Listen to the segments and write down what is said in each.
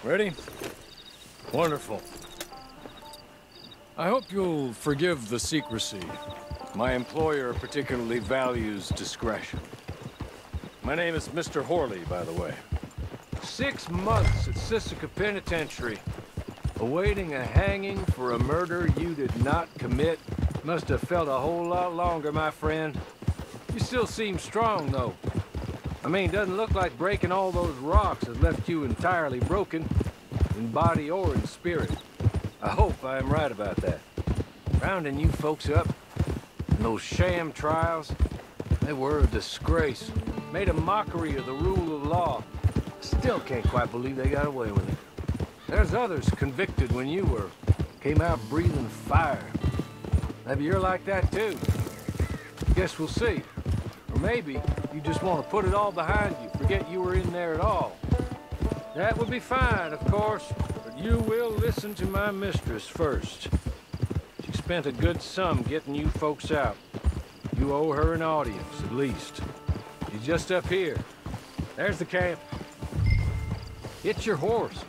Ready? Wonderful. I hope you'll forgive the secrecy. My employer particularly values discretion. My name is Mr. Horley, by the way. 6 months at Sisika Penitentiary, awaiting a hanging for a murder you did not commit. Must have felt a whole lot longer, my friend. You still seem strong, though. I mean, doesn't look like breaking all those rocks has left you entirely broken, in body or in spirit. I hope I am right about that. Rounding you folks up, and those sham trials, they were a disgrace. Made a mockery of the rule of law. Still can't quite believe they got away with it. There's others convicted when you were. Came out breathing fire. Maybe you're like that too. Guess we'll see. Or maybe you just want to put it all behind you, forget you were in there at all. That would be fine, of course, but you will listen to my mistress first. She spent a good sum getting you folks out. You owe her an audience, at least. She's just up here. There's the camp. Get your horse.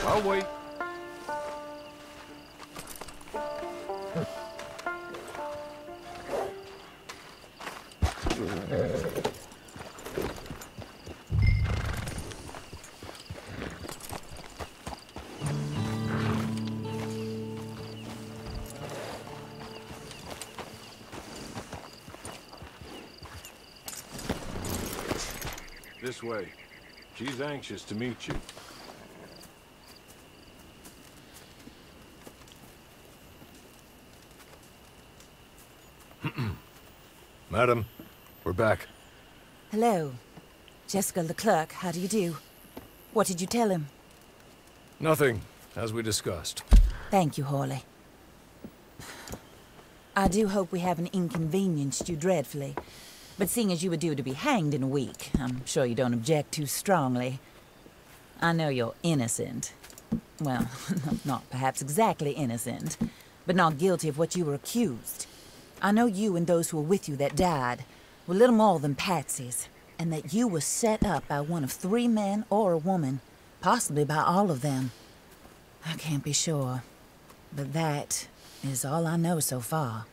I'll wait. This way. She's anxious to meet you. Madam, we're back. Hello. Jessica Leclerc, how do you do? What did you tell him? Nothing, as we discussed. Thank you, Horley. I do hope we haven't inconvenienced you dreadfully. But seeing as you were due to be hanged in a week, I'm sure you don't object too strongly. I know you're innocent. Well, not perhaps exactly innocent, but not guilty of what you were accused. I know you and those who were with you that died were little more than patsies, and that you were set up by one of 3 men or a woman, possibly by all of them. I can't be sure, but that is all I know so far.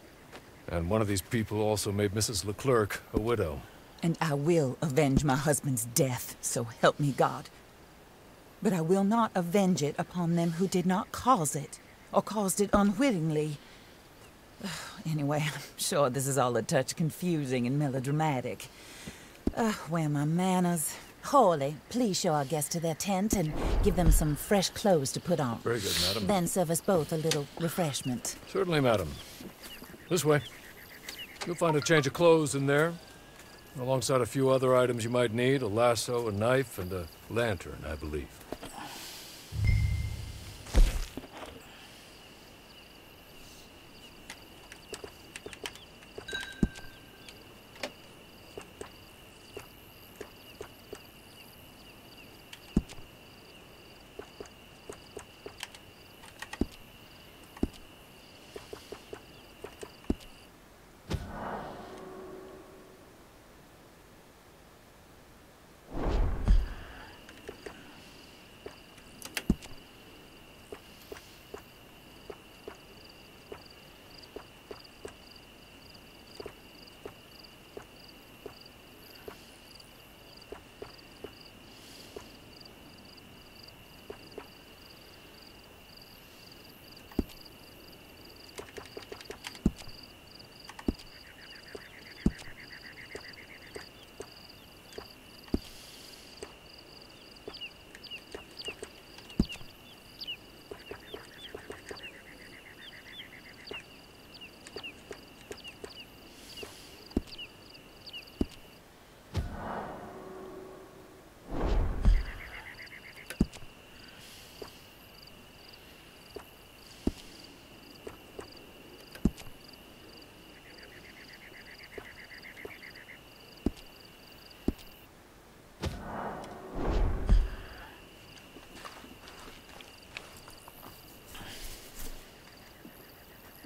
And one of these people also made Mrs. Leclerc a widow. And I will avenge my husband's death, so help me God. But I will not avenge it upon them who did not cause it, or caused it unwittingly. Anyway, I'm sure this is all a touch confusing and melodramatic. Where are my manners? Horley, please show our guests to their tent and give them some fresh clothes to put on. Very good, madam. Then serve us both a little refreshment. Certainly, madam. This way. You'll find a change of clothes in there, alongside a few other items you might need, a lasso, a knife, and a lantern, I believe.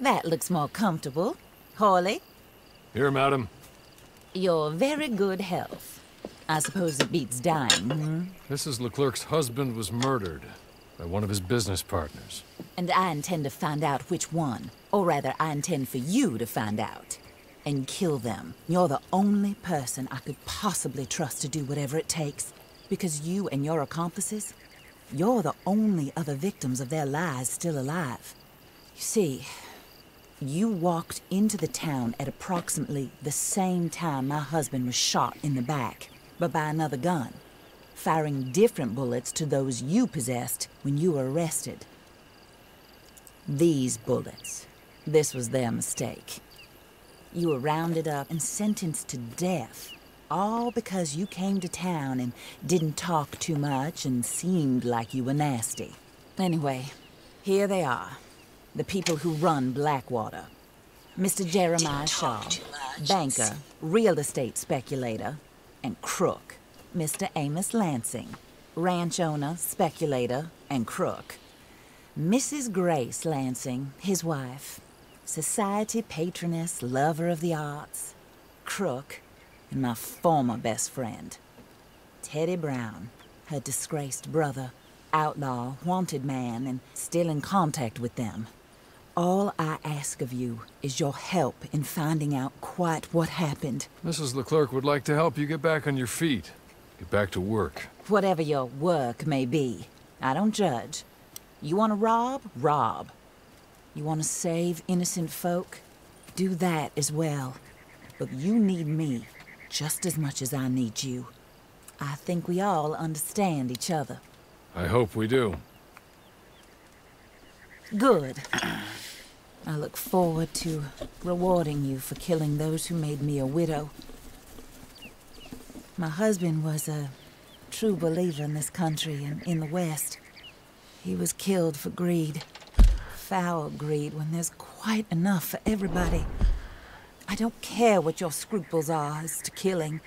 That looks more comfortable. Horley? Here, madam. Your very good health. I suppose it beats dying, hmm? Mrs. Leclerc's husband was murdered by one of his business partners. And I intend to find out which one. Or rather, I intend for you to find out. And kill them. You're the only person I could possibly trust to do whatever it takes. Because you and your accomplices, you're the only other victims of their lies still alive. You see, you walked into the town at approximately the same time my husband was shot in the back, but by another gun, firing different bullets to those you possessed when you were arrested. These bullets, this was their mistake. You were rounded up and sentenced to death, all because you came to town and didn't talk too much and seemed like you were nasty. Anyway, here they are, the people who run Blackwater. Mr. Jeremiah Shaw, banker, real estate speculator, and crook. Mr. Amos Lansing, ranch owner, speculator, and crook. Mrs. Grace Lansing, his wife, society patroness, lover of the arts, crook, and my former best friend, Teddy Brown, her disgraced brother, outlaw, wanted man, and still in contact with them. All I ask of you is your help in finding out quite what happened. Mrs. Leclerc would like to help you get back on your feet. Get back to work. Whatever your work may be, I don't judge. You want to rob? Rob. You want to save innocent folk? Do that as well. But you need me just as much as I need you. I think we all understand each other. I hope we do. Good. I look forward to rewarding you for killing those who made me a widow. My husband was a true believer in this country and in the West. He was killed for greed. Foul greed when there's quite enough for everybody. I don't care what your scruples are as to killing.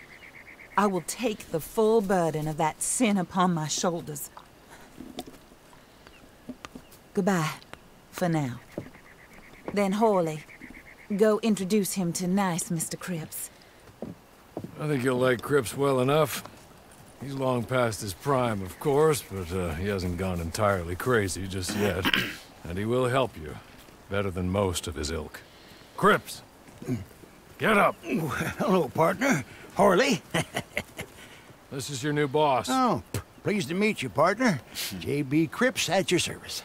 I will take the full burden of that sin upon my shoulders. Goodbye, for now. Then Hawley, go introduce him to nice Mr. Cripps. I think you'll like Cripps well enough. He's long past his prime, of course, but he hasn't gone entirely crazy just yet. And he will help you, better than most of his ilk. Cripps! Get up! Hello, partner. Hawley. This is your new boss. Oh, pleased to meet you, partner. J.B. Cripps at your service.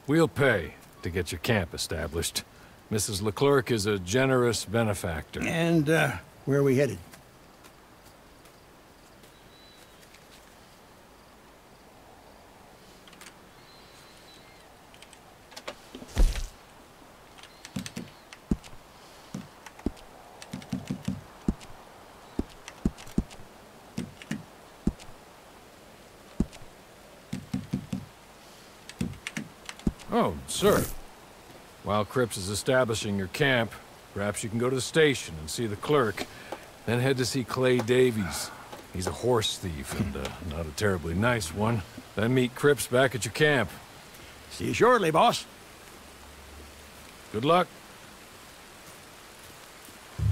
We'll pay to get your camp established. Mrs. Leclerc is a generous benefactor. And, where are we headed? Oh, sir. While Cripps is establishing your camp, perhaps you can go to the station and see the clerk, then head to see Clay Davies. He's a horse thief and not a terribly nice one. Then meet Cripps back at your camp. See you shortly, boss. Good luck. I'm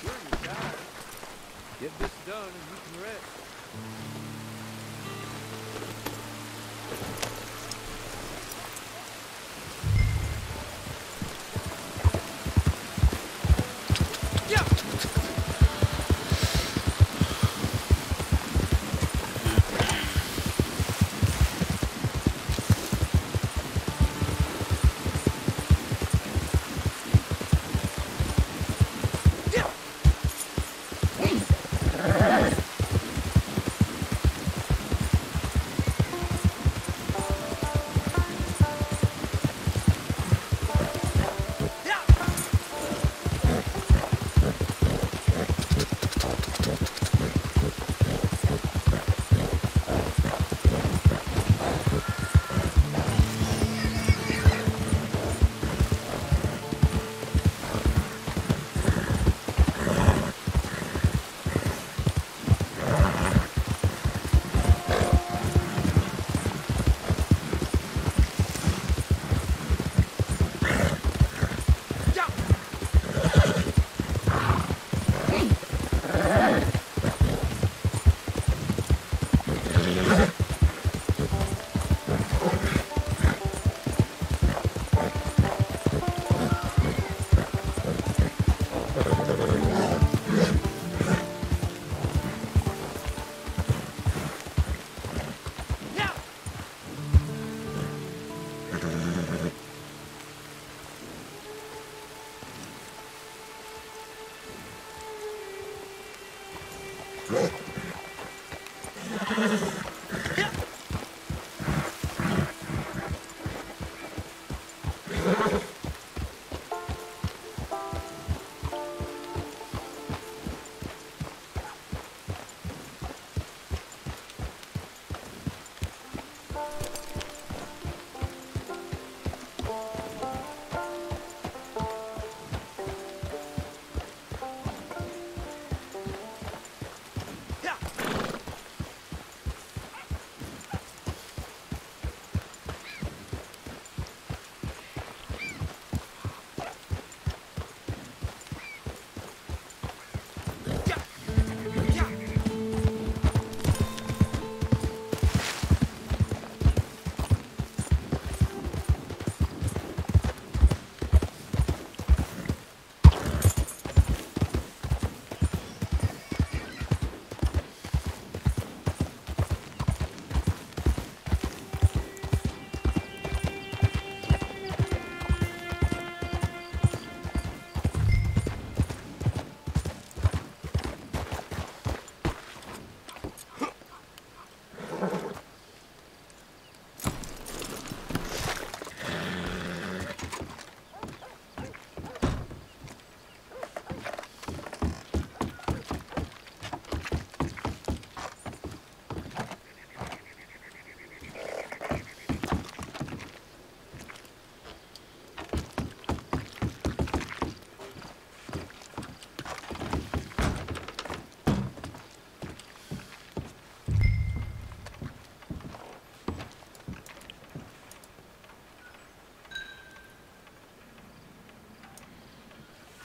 sure you're tired. Get this done and you can rest.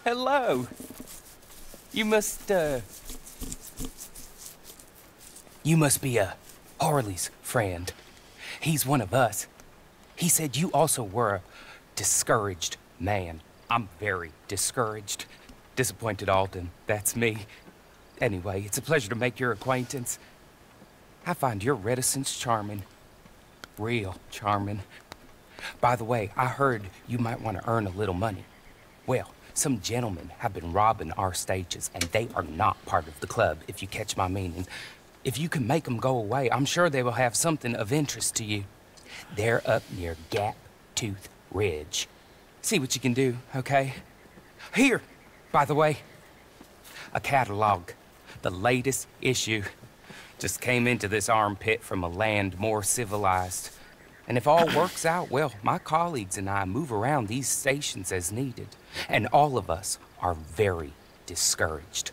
Hello. You must be Harley's friend. He's one of us. He said you also were a discouraged man. I'm very discouraged. Disappointed Alden, that's me. Anyway, it's a pleasure to make your acquaintance. I find your reticence charming. Real charming. By the way, I heard you might want to earn a little money. Well, some gentlemen have been robbing our stages, and they are not part of the club, if you catch my meaning. If you can make them go away, I'm sure they will have something of interest to you. They're up near Gap Tooth Ridge. See what you can do, okay? Here, by the way, a catalog. The latest issue. Just came into this armpit from a land more civilized. And if all works out, well, my colleagues and I move around these stations as needed. And all of us are very discouraged.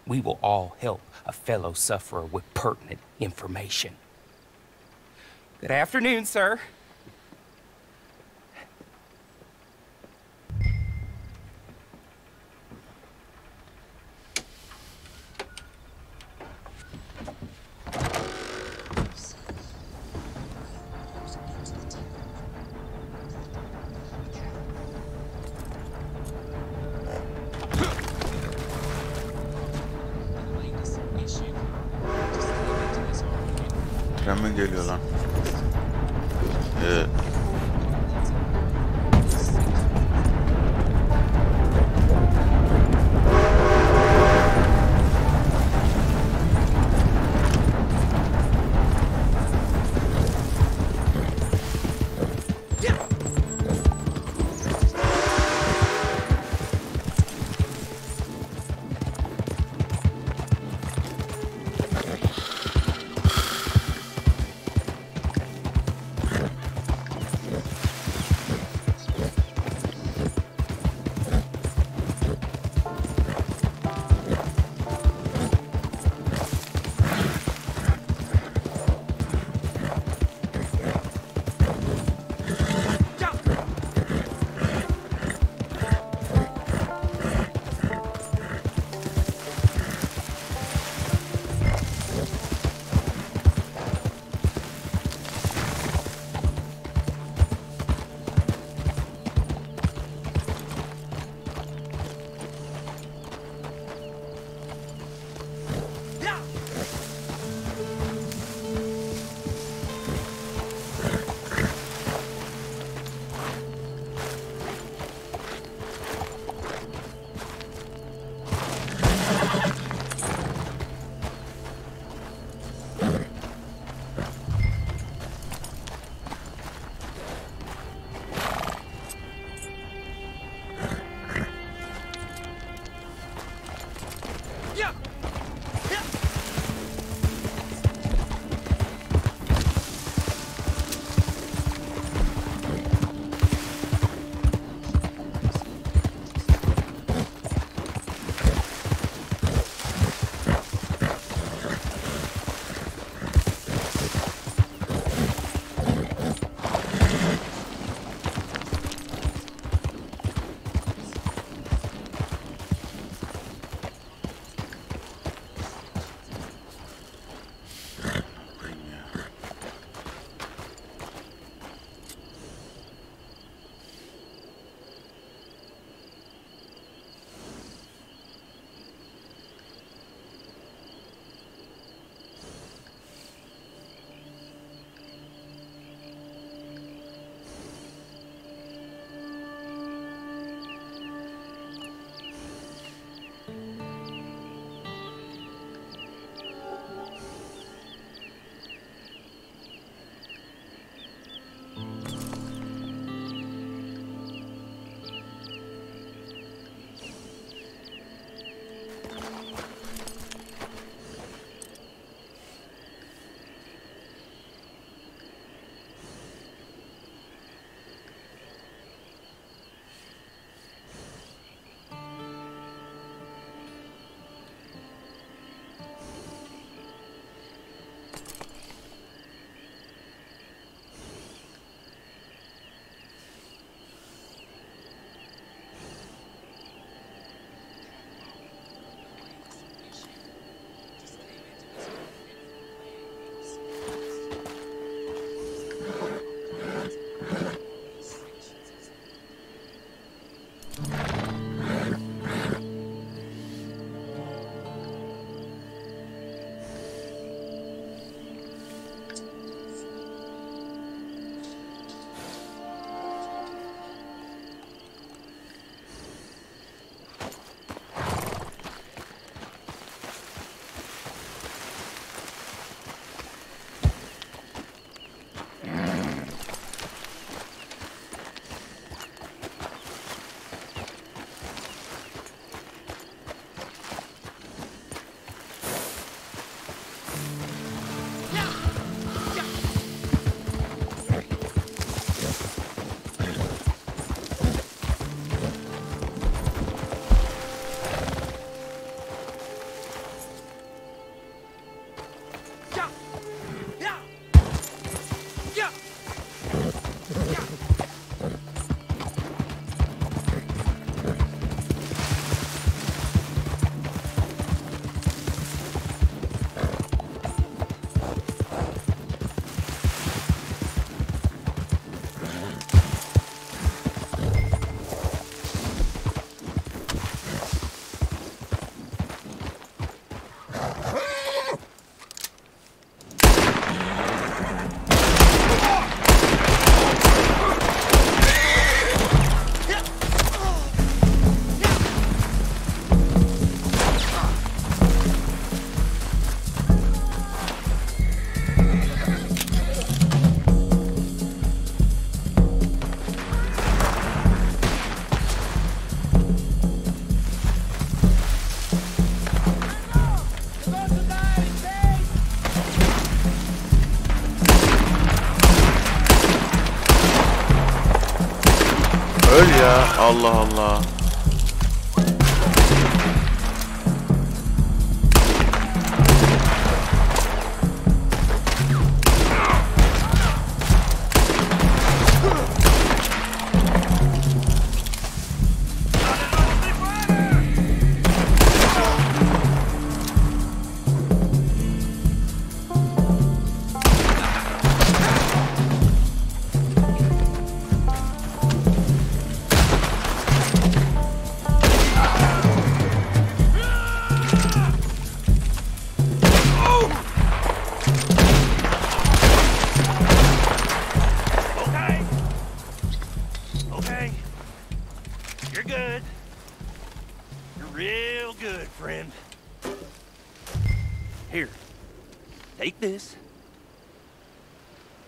We will all help a fellow sufferer with pertinent information. Good afternoon, sir. Tren mi geliyor lan? Evet. ya. Allah Allah. Here, take this.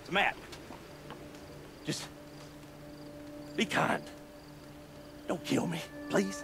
It's a map. Just be kind. Don't kill me, please.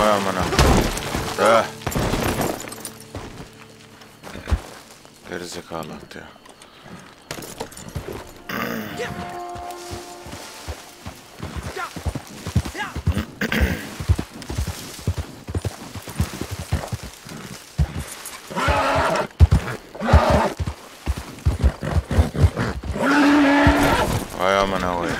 Vay amına. Eh. Gerizekalı attı ya. Vay amına koyayım.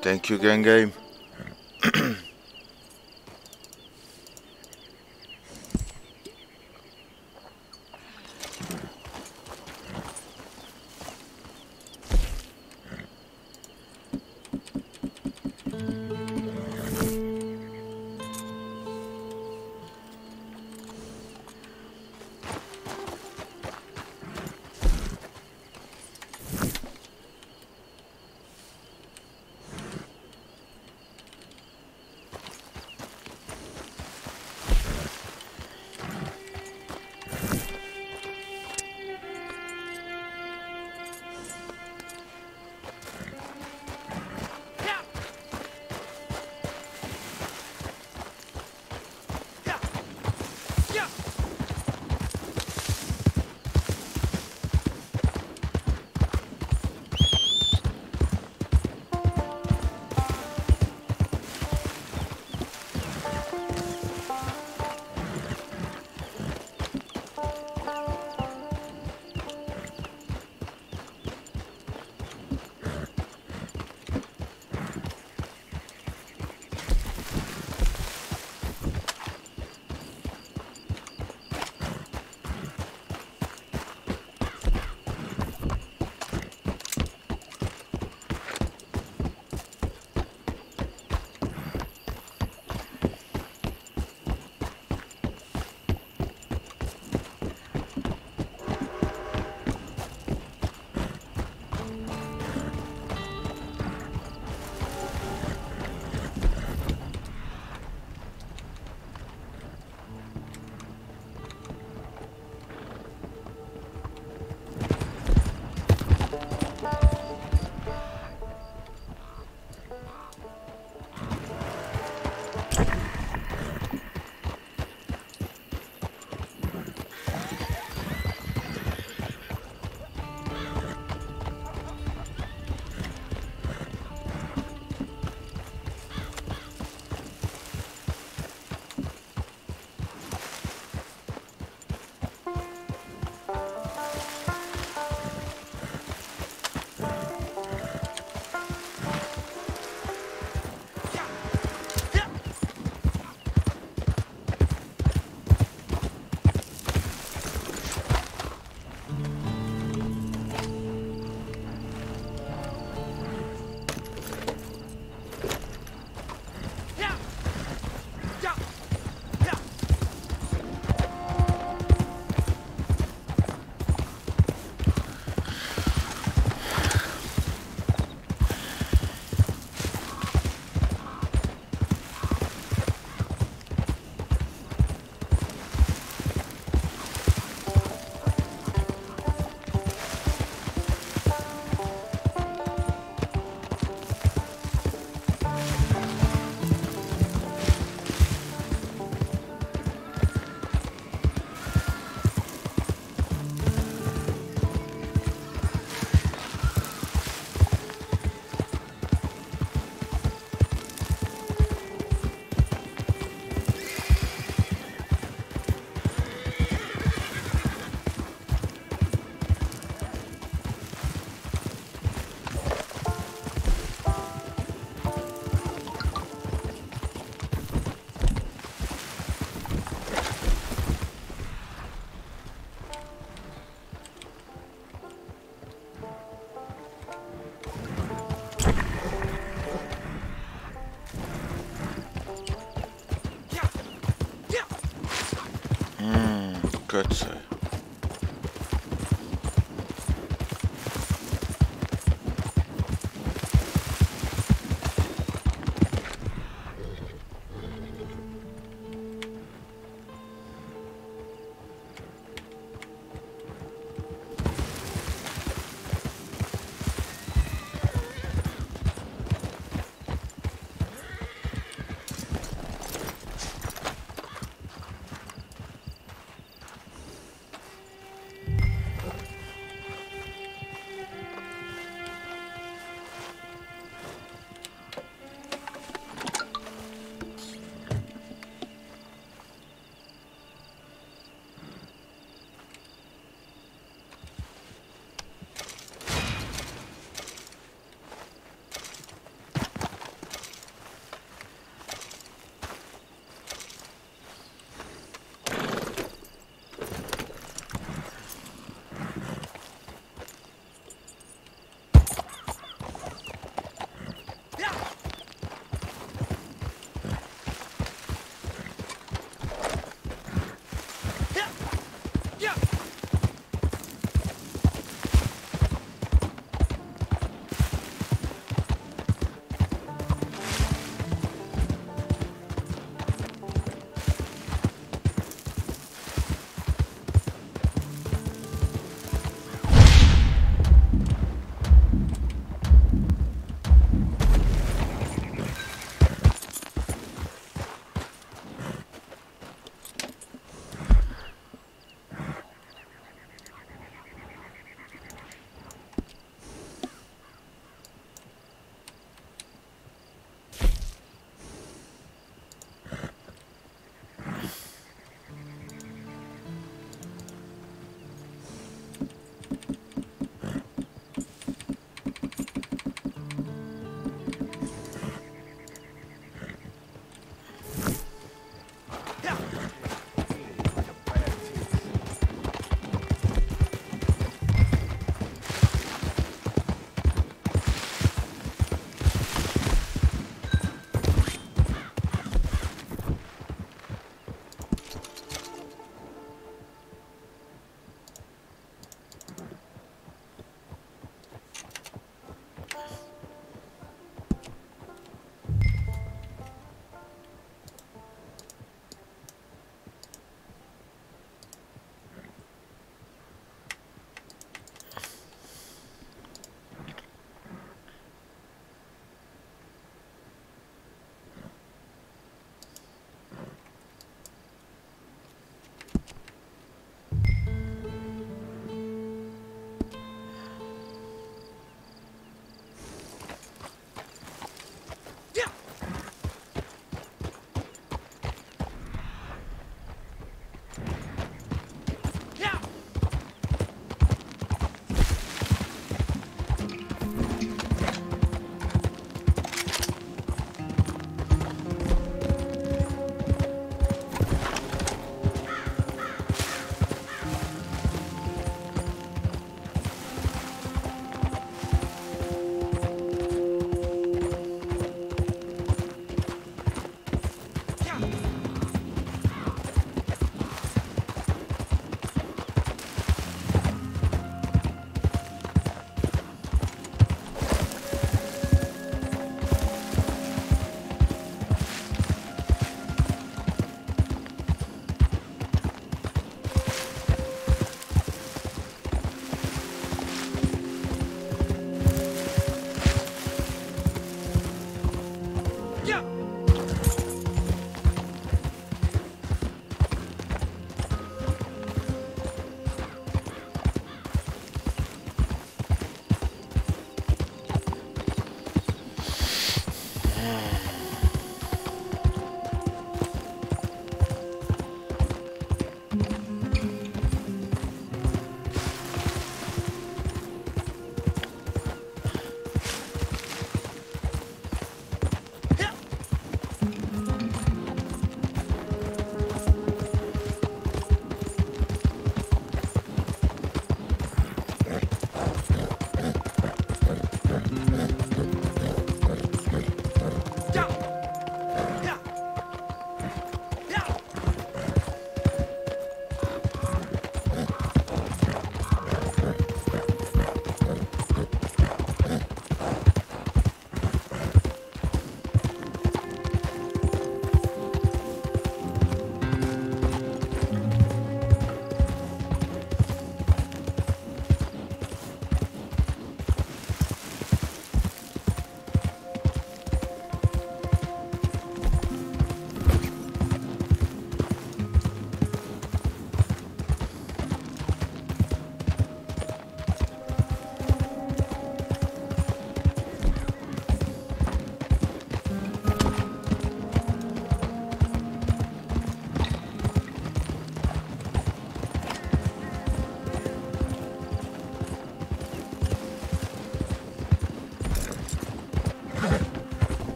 Thank you, gang game. kötsöj.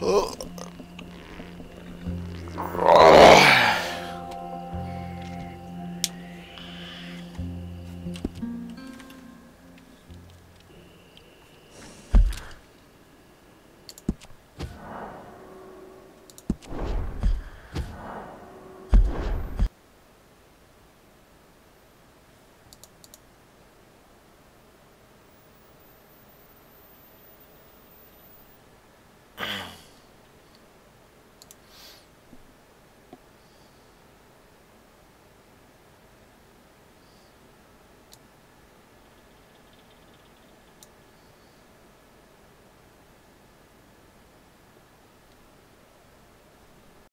Oh.